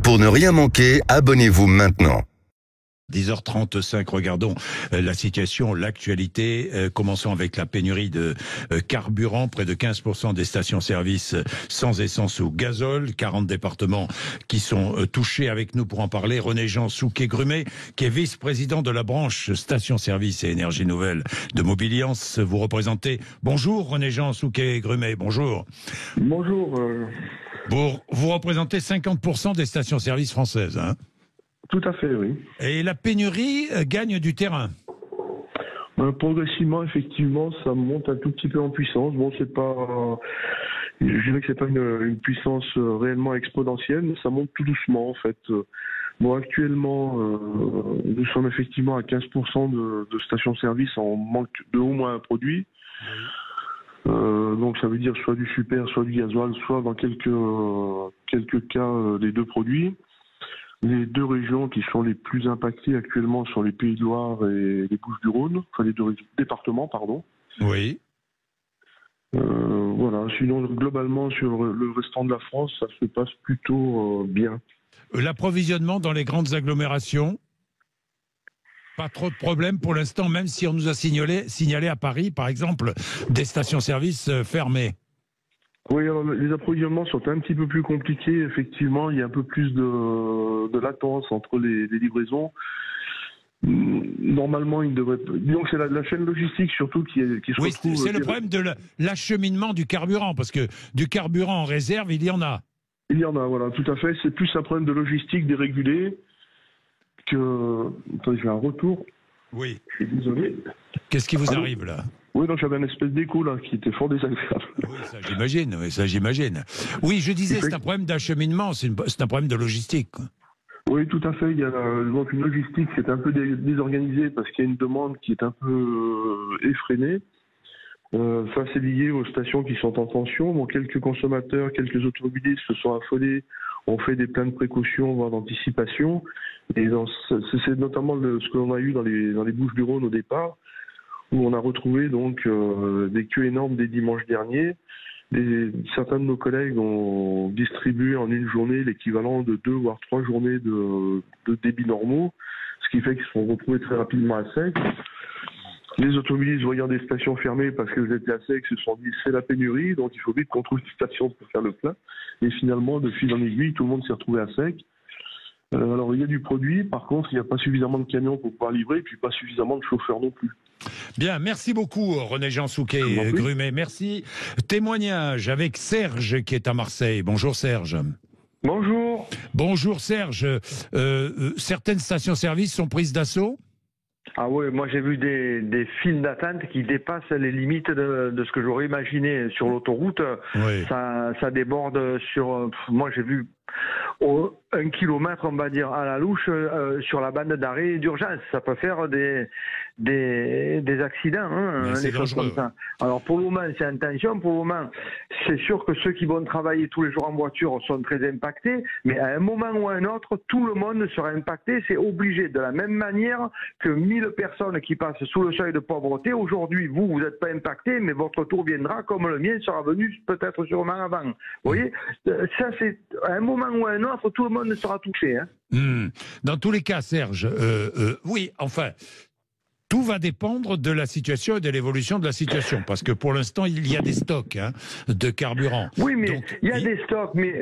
Pour ne rien manquer, abonnez-vous maintenant. 10h35, regardons la situation, l'actualité. Commençons avec la pénurie de carburant. Près de 15% des stations-service sans essence ou gazole. 40 départements qui sont touchés. Avec nous pour en parler, René-Jean Souquet-Grumet, qui est vice-président de la branche stations-service et énergie nouvelle de Mobiliance. Vous représentez... Bonjour René-Jean Souquet-Grumet, bonjour. Bonjour. Vous représentez 50% des stations-service françaises, hein? Tout à fait, oui. Et la pénurie gagne du terrain. Progressivement, effectivement, ça monte un tout petit peu en puissance. Bon, c'est pas, je dirais que c'est pas une puissance réellement exponentielle, mais ça monte tout doucement, en fait. Bon, actuellement, nous sommes effectivement à 15% de stations-service en manque de au moins un produit. Donc, ça veut dire soit du super, soit du gasoil, soit dans quelques cas les deux produits. Les deux régions qui sont les plus impactées actuellement sont les Pays de Loire et les Bouches-du-Rhône, enfin les deux départements, pardon. Oui. Voilà. Sinon, globalement, sur le restant de la France, ça se passe plutôt bien. L'approvisionnement dans les grandes agglomérations, pas trop de problèmes pour l'instant, même si on nous a signalé à Paris, par exemple, des stations-service fermées. Oui, alors les approvisionnements sont un petit peu plus compliqués. Effectivement, il y a un peu plus de latence entre les livraisons. Normalement, il devrait. Disons que c'est la chaîne logistique surtout qui se oui, retrouve. C'est le problème de l'acheminement du carburant, parce que du carburant en réserve, il y en a. Il y en a, voilà, tout à fait. C'est plus un problème de logistique dérégulée que. Attendez, j'ai un retour. Oui. Je suis désolé. Qu'est-ce qui vous arrive là? Oui, donc j'avais un espèce d'écho là qui était fort désagréable. Oui, ça j'imagine. Oui, je disais, c'est un problème d'acheminement, c'est un problème de logistique, quoi. Oui, tout à fait. Il y a donc une logistique qui est un peu désorganisée parce qu'il y a une demande qui est un peu effrénée. Ça, c'est lié aux stations qui sont en tension. Bon, quelques consommateurs, quelques automobilistes se sont affolés, ont fait des plans de précaution, voire d'anticipation. Et c'est notamment ce que l'on a eu dans les Bouches-du-Rhône au départ, où on a retrouvé donc des queues énormes des dimanches derniers. Certains de nos collègues ont distribué en une journée l'équivalent de 2 voire 3 journées de débit normaux, ce qui fait qu'ils se sont retrouvés très rapidement à sec. Les automobilistes voyant des stations fermées parce qu'elles étaient à sec se sont dit c'est la pénurie, donc il faut vite qu'on trouve une station pour faire le plein. Et finalement, de fil en aiguille, tout le monde s'est retrouvé à sec. Alors il y a du produit, par contre il n'y a pas suffisamment de camions pour pouvoir livrer, et puis pas suffisamment de chauffeurs non plus. Bien, merci beaucoup René-Jean Souquet-Grumet, merci. Témoignage avec Serge qui est à Marseille. Bonjour Serge. Bonjour. Bonjour Serge. Certaines stations-service sont prises d'assaut? Ah oui, moi j'ai vu des files d'attente qui dépassent les limites de ce que j'aurais imaginé sur l'autoroute. Oui. Ça déborde sur... Moi j'ai vu 1 kilomètre, on va dire, à la louche sur la bande d'arrêt d'urgence. Ça peut faire des accidents, hein, c'est des choses dangereux. comme ça. Alors pour le moment, c'est en tension. Pour le moment, c'est sûr que ceux qui vont travailler tous les jours en voiture sont très impactés, mais à un moment ou à un autre, tout le monde sera impacté. C'est obligé. De la même manière que 1000 personnes qui passent sous le seuil de pauvreté, aujourd'hui, vous n'êtes pas impacté, mais votre tour viendra comme le mien sera venu peut-être sûrement avant. Vous voyez, ça c'est à un moment ou à un autre, tout le monde sera touché. Hein. Dans tous les cas, Serge, oui, enfin, tout va dépendre de la situation et de l'évolution de la situation, parce que pour l'instant, il y a des stocks de carburant. Oui, mais donc, il y a des stocks, mais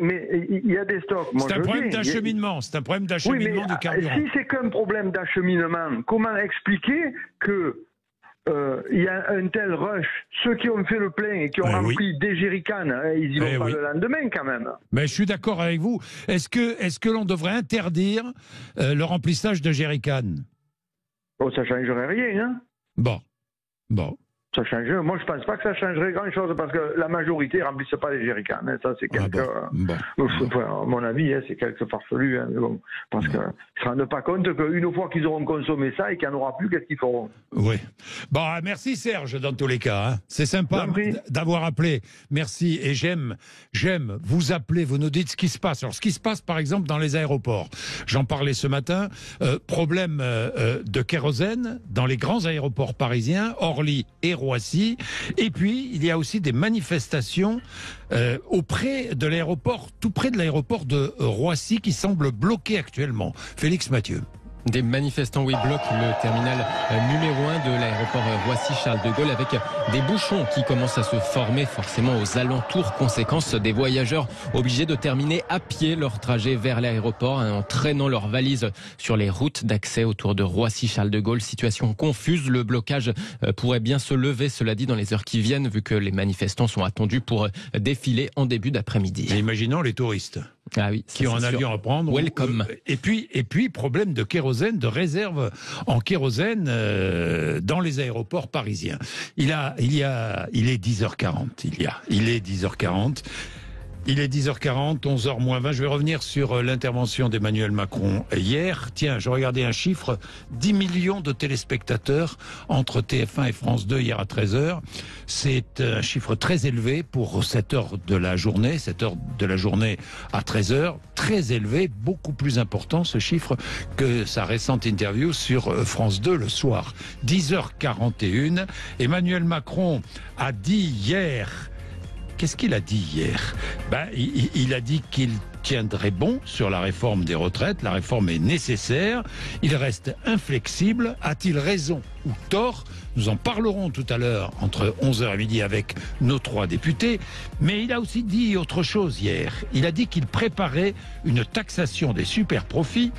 il y a des stocks. C'est un problème d'acheminement, c'est un problème d'acheminement du carburant. Si c'est qu'un problème d'acheminement, comment expliquer que il y a un tel rush, ceux qui ont fait le plein et qui ont rempli des jerrycans, ils y vont pas le lendemain quand même. Mais je suis d'accord avec vous. Est-ce que l'on devrait interdire le remplissage de jerrycans? Oh, ça changerait rien, hein. Bon. Ça changerait. Moi, je pense pas que ça changerait grand-chose parce que la majorité ne remplissent pas les jerrycans. Hein. Ça, c'est quelque... à mon avis, hein, c'est quelque farfelu. Hein, bon, parce qu'ils ne se rendent pas compte qu'une fois qu'ils auront consommé ça et qu'il n'y en aura plus, qu'est-ce qu'ils feront? Oui. Bon, merci Serge, dans tous les cas. Hein. C'est sympa d'avoir appelé. Merci. Et j'aime vous appeler, vous nous dites ce qui se passe. Alors, ce qui se passe, par exemple, dans les aéroports. J'en parlais ce matin. Problème de kérosène dans les grands aéroports parisiens, Orly et Roissy. Roissy. Et puis, il y a aussi des manifestations auprès de l'aéroport, tout près de l'aéroport de Roissy, qui semble bloqué actuellement. Félix Mathieu. Des manifestants, oui, bloquent le terminal numéro 1 de l'aéroport Roissy-Charles de Gaulle avec des bouchons qui commencent à se former forcément aux alentours. Conséquence, des voyageurs obligés de terminer à pied leur trajet vers l'aéroport en traînant leurs valises sur les routes d'accès autour de Roissy-Charles de Gaulle. Situation confuse, le blocage pourrait bien se lever, cela dit, dans les heures qui viennent, vu que les manifestants sont attendus pour défiler en début d'après-midi. Et imaginons les touristes. Ah oui, qui ont un avion à prendre. Welcome. Et puis, problème de kérosène, de réserve en kérosène dans les aéroports parisiens. Il est 10h40. Il est 10h40. Il est 10h40, 11h moins 20. Je vais revenir sur l'intervention d'Emmanuel Macron hier. Tiens, je regardais un chiffre, 10 millions de téléspectateurs entre TF1 et France 2 hier à 13h. C'est un chiffre très élevé pour cette heure de la journée à 13h. Très élevé, beaucoup plus important ce chiffre que sa récente interview sur France 2 le soir. 10h41. Emmanuel Macron a dit hier... Qu'est-ce qu'il a dit hier ? Il a dit qu'il tiendrait bon sur la réforme des retraites. La réforme est nécessaire. Il reste inflexible. A-t-il raison ou tort ? Nous en parlerons tout à l'heure entre 11h et midi avec nos 3 députés. Mais il a aussi dit autre chose hier. Il a dit qu'il préparait une taxation des super-profits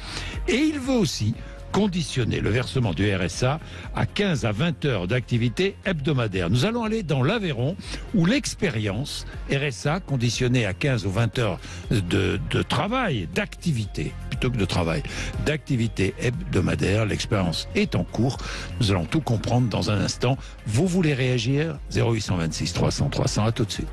et il veut aussi conditionner le versement du RSA à 15 à 20 heures d'activité hebdomadaire. Nous allons aller dans l'Aveyron où l'expérience RSA conditionnée à 15 ou 20 heures de travail, d'activité, plutôt que de travail, d'activité hebdomadaire, l'expérience est en cours. Nous allons tout comprendre dans un instant. Vous voulez réagir ? 0826 300 300, à tout de suite.